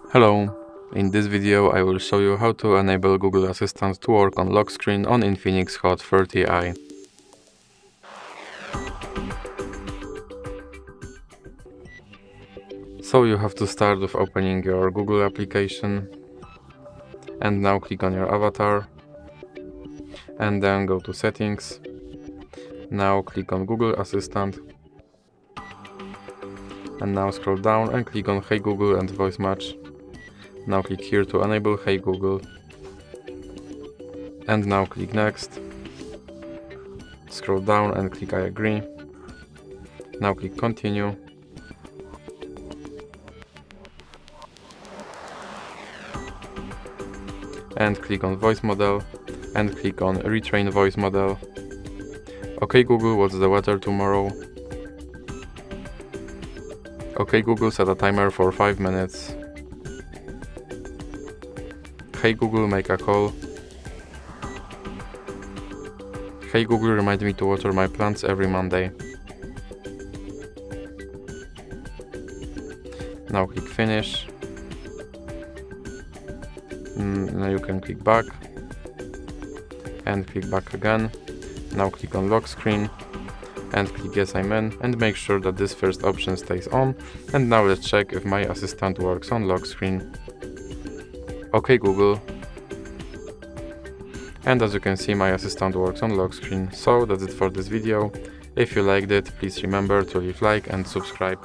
Hello, in this video I will show you how to enable Google Assistant to work on lock screen on INFINIX Hot 30i. So you have to start with opening your Google application and now click on your avatar and then go to settings. Now click on Google Assistant and now scroll down and click on Hey Google and Voice Match. Now click here to enable Hey Google and now click Next. Scroll down and click I agree. Now click Continue. And click on Voice Model and click on Retrain Voice Model. OK Google, what's the weather tomorrow? OK Google, set a timer for 5 minutes. Hey Google, make a call. Hey Google, remind me to water my plants every Monday. Now click Finish. Now you can click back and click back again. Now click on lock screen and click yes, I'm in, and make sure that this first option stays on. And now let's check if my assistant works on lock screen. OK Google. And as you can see, my assistant works on lock screen. So that's it for this video. If you liked it, please remember to leave like and subscribe.